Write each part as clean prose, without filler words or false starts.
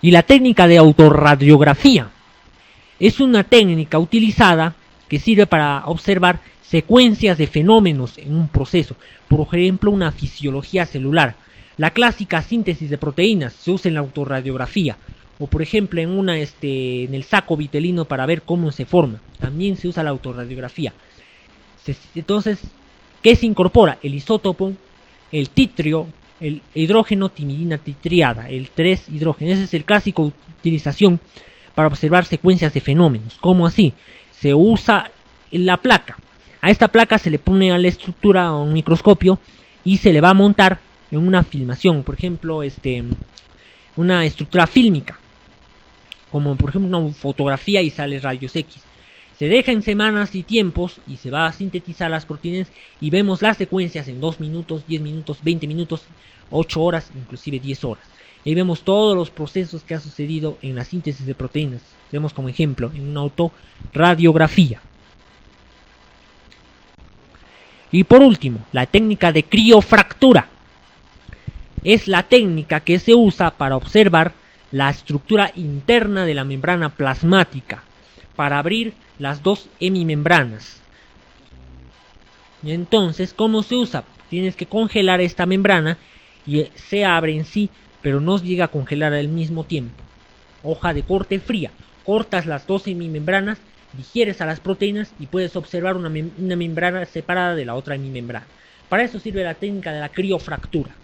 Y la técnica de autorradiografía es una técnica utilizada que sirve para observar secuencias de fenómenos en un proceso, por ejemplo una fisiología celular. La clásica síntesis de proteínas se usa en la autorradiografía, o por ejemplo en el saco vitelino para ver cómo se forma, también se usa la autorradiografía. Entonces, ¿qué se incorpora? El isótopo, el titrio, el hidrógeno timidina titriada, el 3-hidrógeno. Esa es el clásico utilización para observar secuencias de fenómenos. ¿Cómo así? Se usa la placa. A esta placa se le pone a la estructura a un microscopio y se le va a montar en una filmación, por ejemplo, una estructura fílmica, como por ejemplo una fotografía y sale rayos X. Se deja en semanas y tiempos y se va a sintetizar las proteínas y vemos las secuencias en 2 minutos, 10 minutos, 20 minutos, 8 horas, inclusive 10 horas. Y ahí vemos todos los procesos que ha sucedido en la síntesis de proteínas. Vemos como ejemplo en una autorradiografía. Y por último, la técnica de criofractura. Es la técnica que se usa para observar la estructura interna de la membrana plasmática, para abrir las 2 hemimembranas. Y entonces, ¿cómo se usa? Tienes que congelar esta membrana y se abre en sí, pero no llega a congelar al mismo tiempo. Hoja de corte fría. Cortas las 2 hemimembranas, digieres a las proteínas y puedes observar una membrana separada de la otra hemimembrana. Para eso sirve la técnica de la criofractura.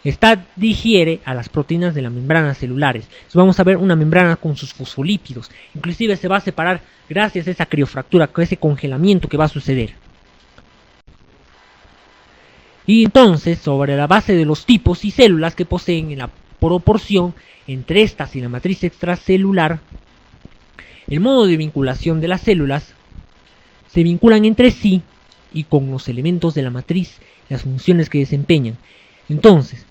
Esta digiere a las proteínas de las membranas celulares. Entonces vamos a ver una membrana con sus fosfolípidos. Inclusive se va a separar gracias a esa criofractura, con ese congelamiento que va a suceder. Y entonces, sobre la base de los tipos y células que poseen en la proporción entre estas y la matriz extracelular, el modo de vinculación de las células se vinculan entre sí y con los elementos de la matriz, las funciones que desempeñan. Entonces,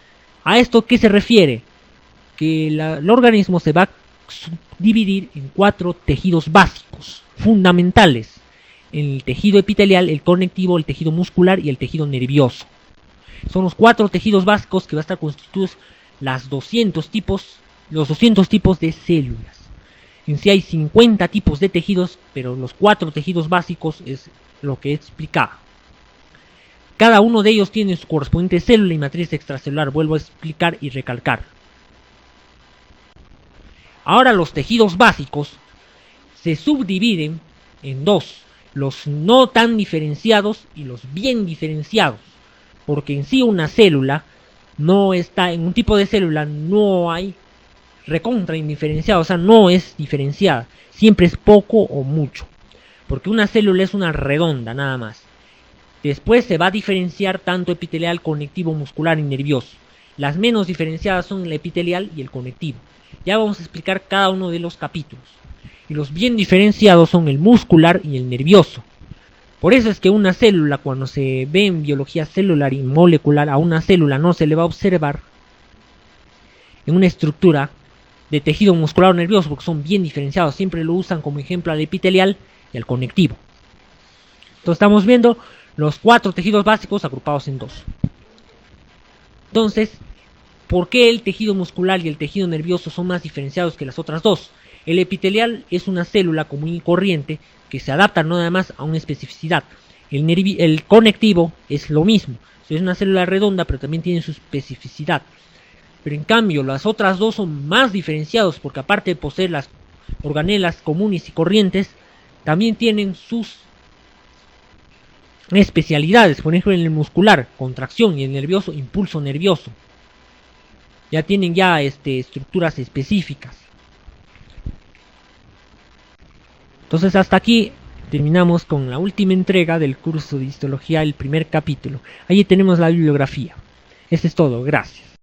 ¿a esto qué se refiere? Que el organismo se va a dividir en 4 tejidos básicos, fundamentales. El tejido epitelial, el conectivo, el tejido muscular y el tejido nervioso. Son los 4 tejidos básicos que van a estar constituidos los 200 tipos de células. En sí hay 50 tipos de tejidos, pero los 4 tejidos básicos es lo que explicaba. Cada uno de ellos tiene su correspondiente célula y matriz extracelular, vuelvo a explicar y recalcar. Ahora los tejidos básicos se subdividen en 2, los no tan diferenciados y los bien diferenciados, porque en sí una célula no está, en un tipo de célula no hay recontra indiferenciada, o sea, no es diferenciada, siempre es poco o mucho, porque una célula es una redonda nada más. Después se va a diferenciar tanto epitelial, conectivo, muscular y nervioso. Las menos diferenciadas son el epitelial y el conectivo. Ya vamos a explicar cada uno de los capítulos. Y los bien diferenciados son el muscular y el nervioso. Por eso es que una célula, cuando se ve en biología celular y molecular, a una célula no se le va a observar en una estructura de tejido muscular o nervioso, porque son bien diferenciados. Siempre lo usan como ejemplo al epitelial y al conectivo. Entonces estamos viendo los 4 tejidos básicos agrupados en 2. Entonces, ¿por qué el tejido muscular y el tejido nervioso son más diferenciados que las otras 2? El epitelial es una célula común y corriente que se adapta no nada más a una especificidad. El conectivo es lo mismo. Es una célula redonda, pero también tiene su especificidad. Pero en cambio, las otras 2 son más diferenciados porque aparte de poseer las organelas comunes y corrientes, también tienen sus especialidades. Por ejemplo, en el muscular, contracción, y el nervioso, impulso nervioso. Ya tienen estructuras específicas. Entonces hasta aquí terminamos con la última entrega del curso de histología, el primer capítulo. Allí tenemos la bibliografía. Eso es todo, gracias.